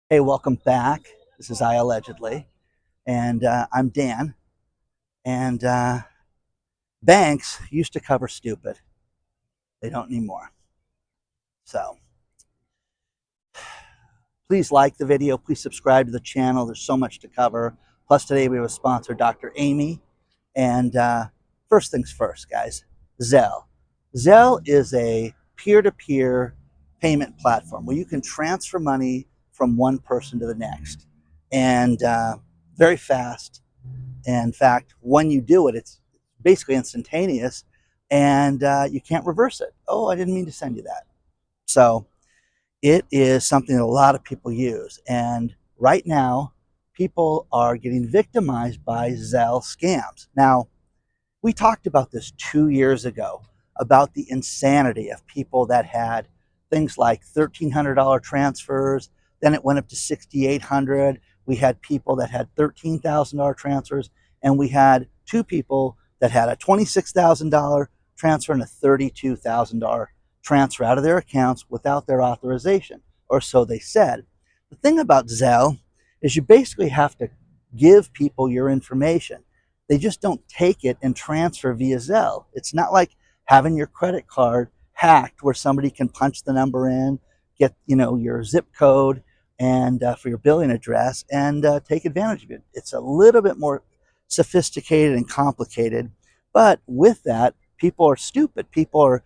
Hey, welcome back. This is iAllegedly, and I'm Dan. And banks used to cover stupid; they don't anymore. So please like the video. Please subscribe to the channel. There's so much to cover. Plus, today we have a sponsor, Dr. Amy. And first things first, guys. Zelle. Zelle is a peer-to-peer payment platform where you can transfer money from one person to the next, and very fast. In fact, when you do it, it's basically instantaneous, and you can't reverse it. Oh, I didn't mean to send you that. So it is something that a lot of people use. And right now, people are getting victimized by Zelle scams. Now, we talked about this 2 years ago about the insanity of people that had things like $1,300 transfers. Then it went up to $6,800. We had people that had $13,000 transfers, and we had two people that had a $26,000 transfer and a $32,000 transfer out of their accounts without their authorization, or so they said. The thing about Zelle is you basically have to give people your information. They just don't take it and transfer via Zelle. It's not like having your credit card hacked where somebody can punch the number in, get your zip code and for your billing address, and take advantage of it. It's a little bit more sophisticated and complicated, but with that, people are stupid. People are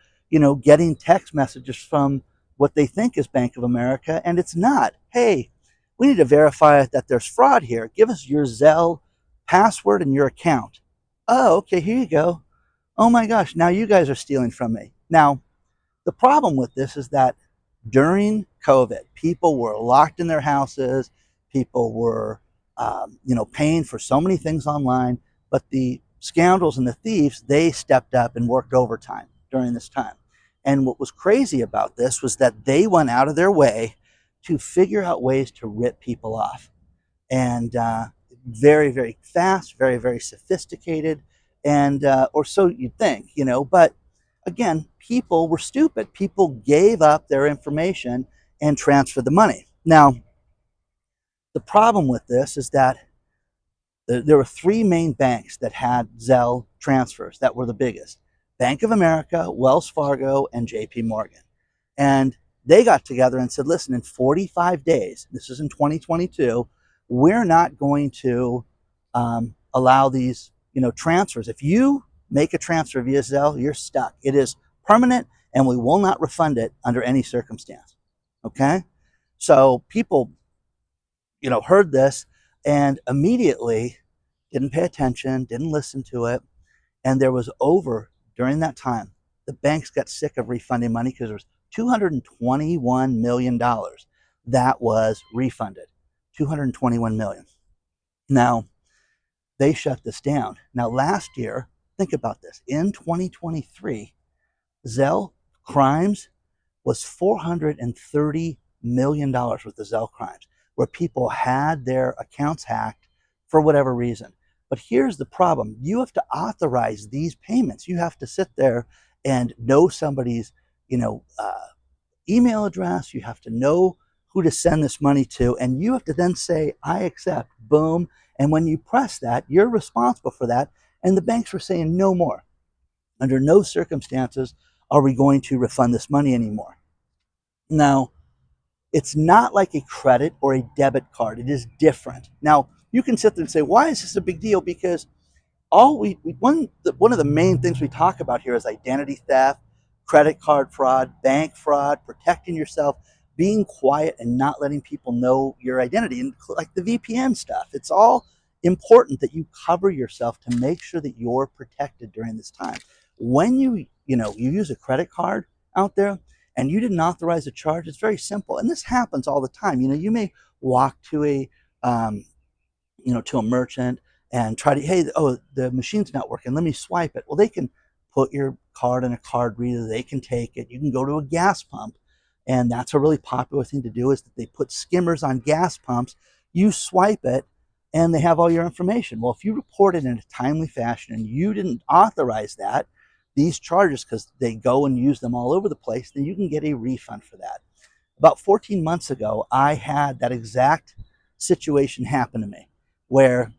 getting text messages from what they think is Bank of America, and it's not. Hey, we need to verify that there's fraud here. Give us your Zelle password and your account. Oh, okay, here you go. Oh my gosh, now you guys are stealing from me. Now, the problem with this is that during COVID, people were locked in their houses. People were, paying for so many things online. But the scoundrels and the thieves, they stepped up and worked overtime during this time. And what was crazy about this was that they went out of their way to figure out ways to rip people off. And very, very fast, very, very sophisticated, and or so you'd think, But again, people were stupid. People gave up their information and transferred the money. Now, the problem with this is that there were three main banks that had Zelle transfers that were the biggest: Bank of America, Wells Fargo, and JP Morgan. And they got together and said, listen, in 45 days, this is in 2022, we're not going to allow these transfers. If you make a transfer via Zelle, you're stuck. It is permanent, and we will not refund it under any circumstance. Okay? So people heard this and immediately didn't pay attention, didn't listen to it, and there was during that time, the banks got sick of refunding money because there was $221 million that was refunded. 221 million. Now, they shut this down. Now, last year, think about this. In 2023, Zelle crimes was $430 million worth of Zelle crimes, where people had their accounts hacked for whatever reason. But here's the problem. You have to authorize these payments. You have to sit there and know somebody's, email address. You have to know who to send this money to, and you have to then say, I accept, boom. And when you press that, you're responsible for that. And the banks were saying no more. Under no circumstances are we going to refund this money anymore. Now, it's not like a credit or a debit card. It is different. Now, you can sit there and say, why is this a big deal? Because one of the main things we talk about here is identity theft, credit card fraud, bank fraud, protecting yourself, being quiet and not letting people know your identity, and like the VPN stuff. It's all important that you cover yourself to make sure that you're protected during this time. When you use a credit card out there and you didn't authorize a charge, it's very simple. And this happens all the time. You may walk to to a merchant and try to, hey, oh, the machine's not working, let me swipe it. Well, they can put your card in a card reader, they can take it. You can go to a gas pump, and that's a really popular thing to do, is that they put skimmers on gas pumps. You swipe it, and they have all your information. Well, if you report it in a timely fashion and you didn't authorize that, these charges, because they go and use them all over the place, then you can get a refund for that. About 14 months ago, I had that exact situation happen to me where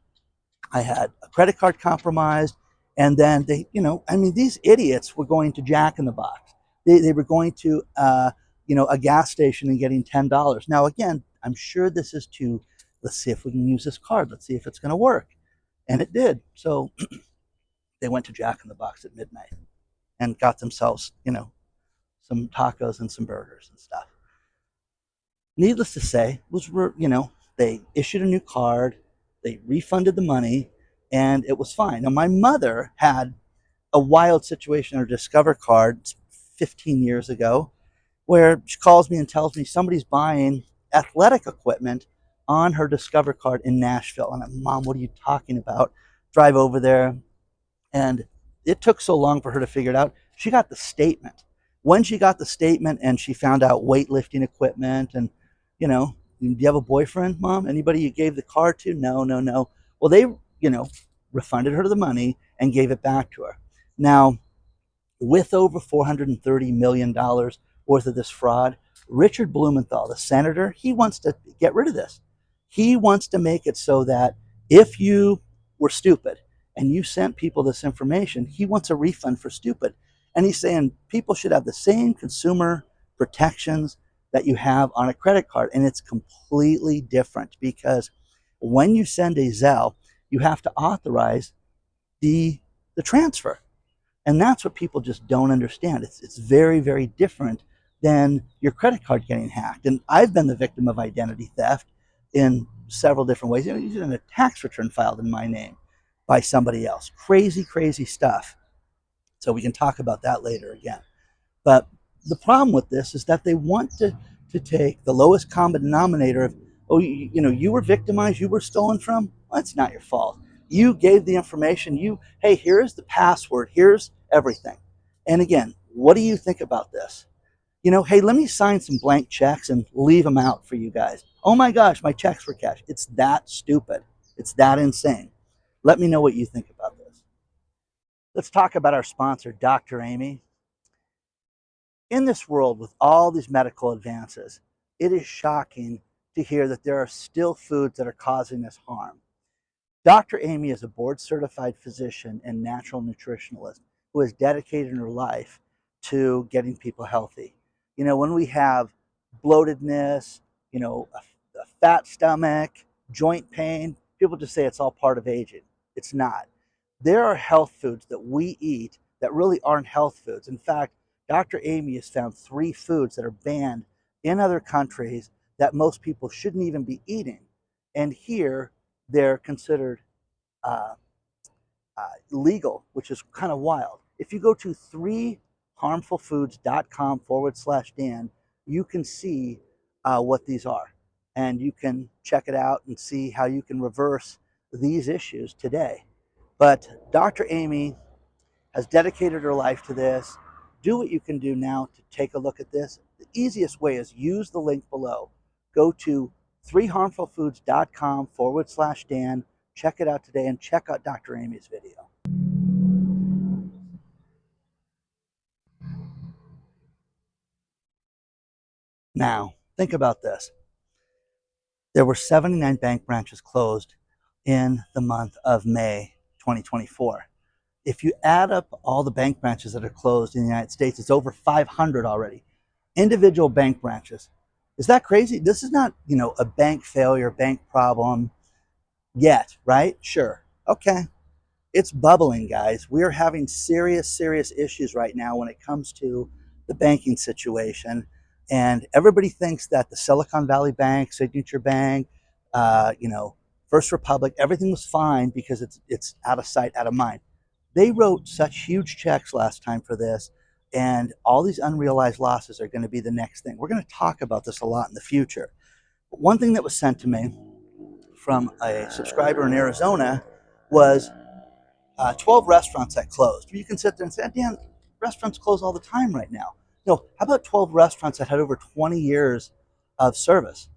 I had a credit card compromised, and then they, I mean, these idiots were going to Jack in the Box. They were going to, a gas station and getting $10. Now, again, I'm sure this is to, let's see if we can use this card. Let's see if it's going to work. And it did. So they went to Jack in the Box at midnight and got themselves, some tacos and some burgers and stuff. Needless to say, they issued a new card, they refunded the money, and it was fine. Now, my mother had a wild situation on her Discover card 15 years ago where she calls me and tells me somebody's buying athletic equipment on her Discover card in Nashville. And I'm, Mom, what are you talking about? Drive over there. And it took so long for her to figure it out. She got the statement. When she got the statement and she found out weightlifting equipment and, do you have a boyfriend, Mom? Anybody you gave the card to? No, no, no. Well, they, refunded her the money and gave it back to her. Now, with over $430 million worth of this fraud, Richard Blumenthal, the senator, he wants to get rid of this. He wants to make it so that if you were stupid and you sent people this information, he wants a refund for stupid. And he's saying people should have the same consumer protections that you have on a credit card. And it's completely different because when you send a Zelle, you have to authorize the transfer. And that's what people just don't understand. It's very, very different than your credit card getting hacked. And I've been the victim of identity theft in several different ways. Even a tax return filed in my name by somebody else. Crazy, crazy stuff. So we can talk about that later again. But the problem with this is that they want to take the lowest common denominator of, you were victimized, you were stolen from. Well, that's not your fault. You gave the information. Hey, here's the password. Here's everything. And again, what do you think about this? Hey, let me sign some blank checks and leave them out for you guys. Oh my gosh, my checks were cashed. It's that stupid. It's that insane. Let me know what you think about this. Let's talk about our sponsor, Dr. Amy. In this world with all these medical advances, it is shocking to hear that there are still foods that are causing us harm. Dr. Amy is a board-certified physician and natural nutritionalist who has dedicated her life to getting people healthy. When we have bloatedness, a fat stomach, joint pain, people just say it's all part of aging. It's not. There are health foods that we eat that really aren't health foods. In fact, Dr. Amy has found 3 foods that are banned in other countries that most people shouldn't even be eating. And here, they're considered legal, which is kind of wild. If you go to 3harmfulfoods.com/Dan, you can see what these are. And you can check it out and see how you can reverse these issues today. But Dr. Amy has dedicated her life to this. Do what you can do now to take a look at this. The easiest way is use the link below. Go to 3harmfulfoods.com/Dan. Check it out today and check out Dr. Amy's video. Now, think about this. There were 79 bank branches closed in the month of May 2024. If you add up all the bank branches that are closed in the United States, it's over 500 already. Individual bank branches. Is that crazy? This is not, a bank failure, bank problem yet, right? Sure. Okay. It's bubbling, guys. We are having serious, serious issues right now when it comes to the banking situation. And everybody thinks that the Silicon Valley Bank, Signature Bank, First Republic, everything was fine because it's out of sight, out of mind. They wrote such huge checks last time for this, and all these unrealized losses are going to be the next thing. We're going to talk about this a lot in the future. But one thing that was sent to me from a subscriber in Arizona was 12 restaurants that closed. You can sit there and say, Dan, restaurants close all the time right now. No, how about 12 restaurants that had over 20 years of service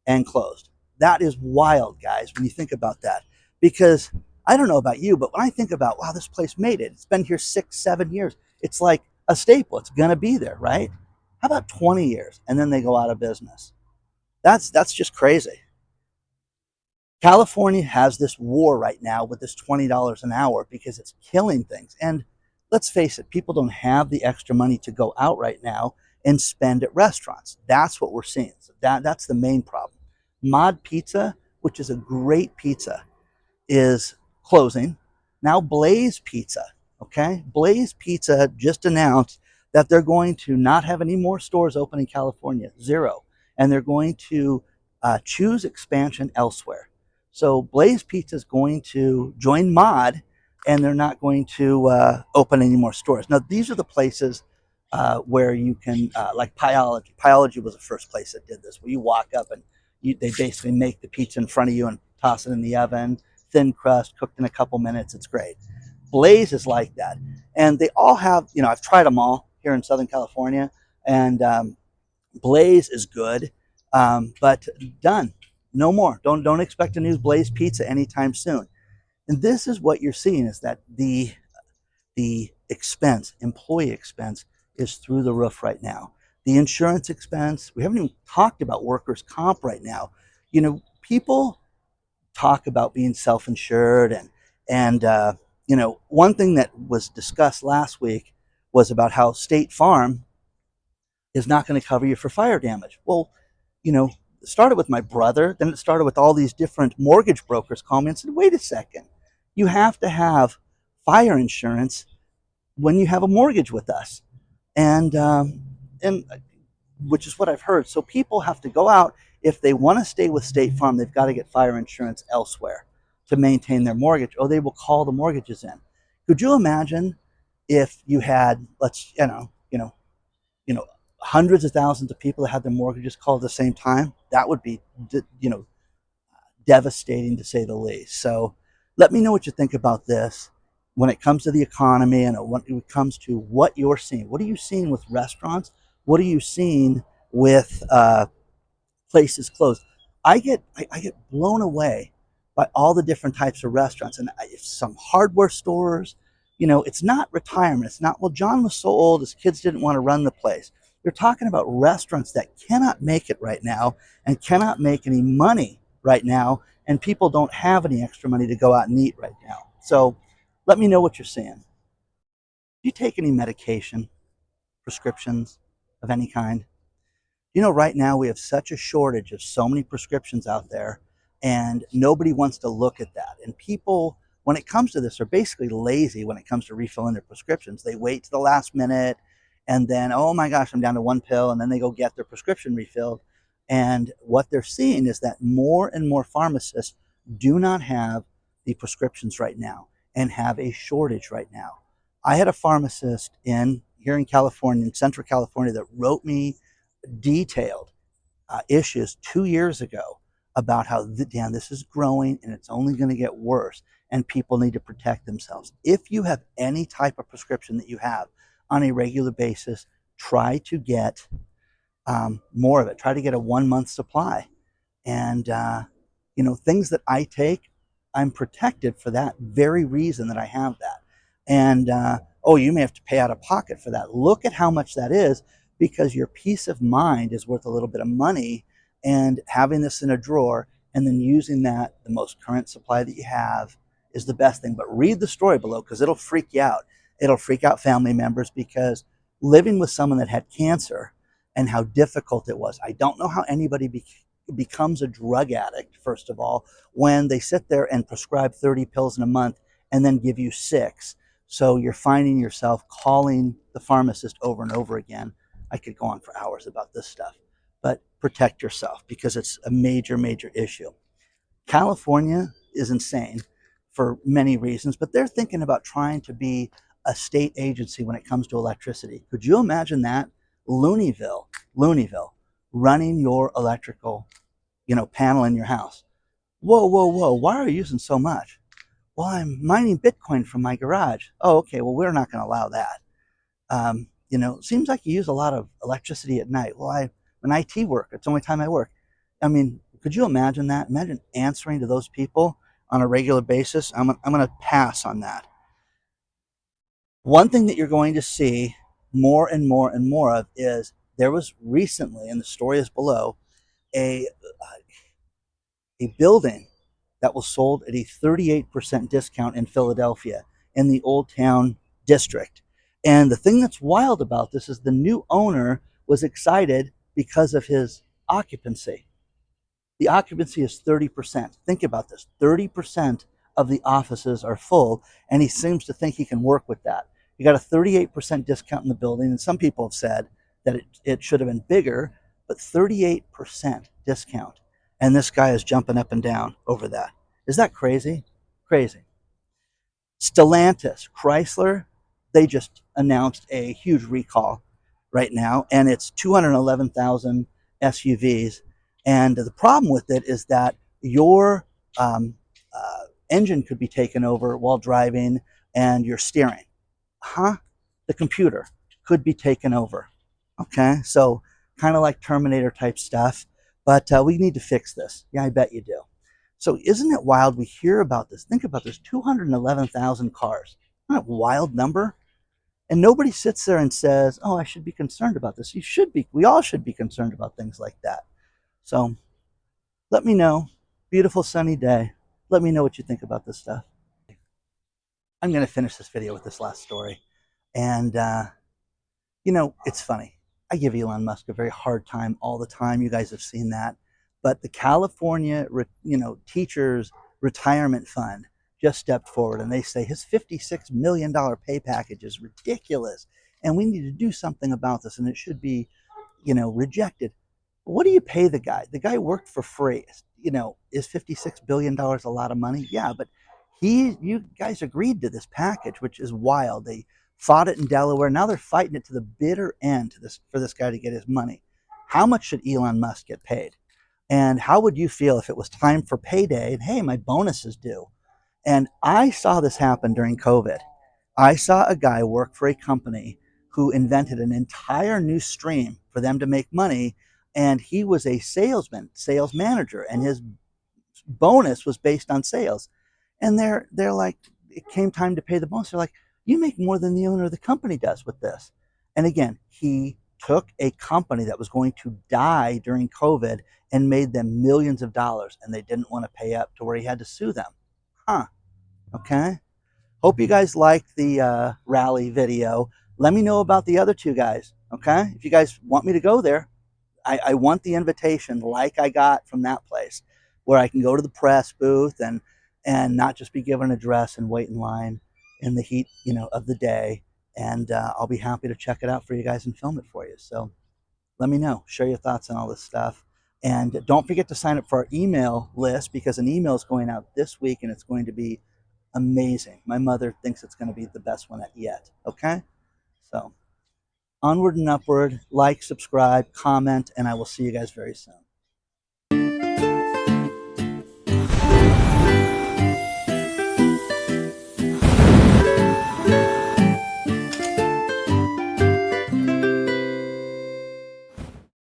and closed? That is wild, guys, when you think about that. Because I don't know about you, but when I think about, wow, this place made it. It's been here 6, 7 years. It's like a staple. It's going to be there, right? How about 20 years and then they go out of business? That's just crazy. California has this war right now with this $20 an hour because it's killing things. And let's face it, people don't have the extra money to go out right now and spend at restaurants. That's what we're seeing. So that's the main problem. Mod Pizza, which is a great pizza, is closing. Now Blaze Pizza, okay? Blaze Pizza just announced that they're going to not have any more stores open in California, zero. And they're going to choose expansion elsewhere. So Blaze Pizza is going to join Mod, and they're not going to open any more stores. Now, these are the places where you can, like Pieology. Pieology was the first place that did this, where you walk up and they basically make the pizza in front of you and toss it in the oven, thin crust, cooked in a couple minutes. It's great. Blaze is like that. And they all have, I've tried them all here in Southern California, and Blaze is good, but done. No more. Don't expect a new Blaze Pizza anytime soon. And this is what you're seeing, is that the expense, employee expense, is through the roof right now. The insurance expense, we haven't even talked about workers' comp right now. People talk about being self-insured, and one thing that was discussed last week was about how State Farm is not going to cover you for fire damage. Well, it started with my brother, then it started with all these different mortgage brokers calling me and said, wait a second, you have to have fire insurance when you have a mortgage with us. And which is what I've heard. So people have to go out. If they want to stay with State Farm, they've got to get fire insurance elsewhere to maintain their mortgage, or they will call the mortgages in. Could you imagine if you had, hundreds of thousands of people that had their mortgages called at the same time? That would be, devastating, to say the least. So let me know what you think about this when it comes to the economy, and when it comes to what you're seeing. What are you seeing with restaurants? What are you seeing with places closed? I get blown away by all the different types of restaurants, and some hardware stores. It's not retirement. It's not, well, John was so old, his kids didn't want to run the place. You're talking about restaurants that cannot make it right now and cannot make any money right now, and people don't have any extra money to go out and eat right now. So let me know what you're seeing. Do you take any medication, prescriptions of any kind? Right now we have such a shortage of so many prescriptions out there, and nobody wants to look at that. And people, when it comes to this, are basically lazy when it comes to refilling their prescriptions. They wait to the last minute, and then, oh my gosh, I'm down to one pill, and then they go get their prescription refilled. And what they're seeing is that more and more pharmacists do not have the prescriptions right now and have a shortage right now. I had a pharmacist here in California, in Central California, that wrote me detailed issues 2 years ago about how, Dan, this is growing and it's only going to get worse, and people need to protect themselves. If you have any type of prescription that you have on a regular basis, try to get more of it. Try to get a 1 month supply. And things that I take, I'm protected for that very reason that I have that. And you may have to pay out of pocket for that. Look at how much that is, because your peace of mind is worth a little bit of money, and having this in a drawer and then using that, the most current supply that you have, is the best thing. But read the story below, because it'll freak you out. It'll freak out family members, because living with someone that had cancer and how difficult it was. I don't know how anybody becomes a drug addict, first of all, when they sit there and prescribe 30 pills in a month and then give you 6. So you're finding yourself calling the pharmacist over and over again. I could go on for hours about this stuff, but protect yourself, because it's a major, major issue. California is insane for many reasons, but they're thinking about trying to be a state agency when it comes to electricity. Could you imagine that? Looneyville, running your electrical, panel in your house. Whoa, why are you using so much? Well, I'm mining Bitcoin from my garage. Oh, okay, well, we're not going to allow that. It seems like you use a lot of electricity at night. Well, I'm an IT worker. It's the only time I work. I mean, could you imagine that? Imagine answering to those people on a regular basis. I'm going to pass on that. One thing that you're going to see more and more and more of is there was recently, and the story is below, a a building that was sold at a 38% discount in Philadelphia in the Old Town district. And the thing that's wild about this is the new owner was excited because of his occupancy. The occupancy is 30%. Think about this, 30% of the offices are full, and he seems to think he can work with that. You got a 38% discount in the building, and some people have said that it should have been bigger, but 38% discount. And this guy is jumping up and down over that. Is that crazy? Crazy. Stellantis, Chrysler, they just announced a huge recall right now, and it's 211,000 SUVs. And the problem with it is that your engine could be taken over while driving, and your steering, the computer could be taken over. Okay, so kind of like Terminator type stuff, but we need to fix this. Yeah, I bet you do. So isn't it wild? We hear about this. Think about this, 211,000 cars. Isn't that a wild number? And nobody sits there and says, oh, I should be concerned about this. You should be. We all should be concerned about things like that. So let me know. Beautiful sunny day. Let me know what you think about this stuff. I'm going to finish this video with this last story. And, it's funny. I give Elon Musk a very hard time all the time. You guys have seen that. But the California, Teachers Retirement Fund just stepped forward, and they say his $56 million pay package is ridiculous, and we need to do something about this, and it should be, rejected. What do you pay the guy? The guy worked for free. Is $56 billion a lot of money? Yeah, but you guys agreed to this package, which is wild. They fought it in Delaware. Now they're fighting it to the bitter end for this guy to get his money. How much should Elon Musk get paid? And how would you feel if it was time for payday and, hey, my bonus is due? And I saw this happen during COVID. I saw a guy work for a company who invented an entire new stream for them to make money. And he was a sales manager, and his bonus was based on sales. And they're like, it came time to pay the bonus. They're like, you make more than the owner of the company does with this. And again, he took a company that was going to die during COVID and made them millions of dollars, and they didn't want to pay up to where he had to sue them. Okay. Hope you guys liked the rally video. Let me know about the other two guys. Okay. If you guys want me to go there, I want the invitation like I got from that place, where I can go to the press booth and not just be given an address and wait in line in the heat, of the day. And I'll be happy to check it out for you guys and film it for you. So let me know. Share your thoughts on all this stuff. And don't forget to sign up for our email list, because an email is going out this week, and it's going to be amazing. My mother thinks it's going to be the best one yet. Okay? So onward and upward. Like, subscribe, comment, and I will see you guys very soon.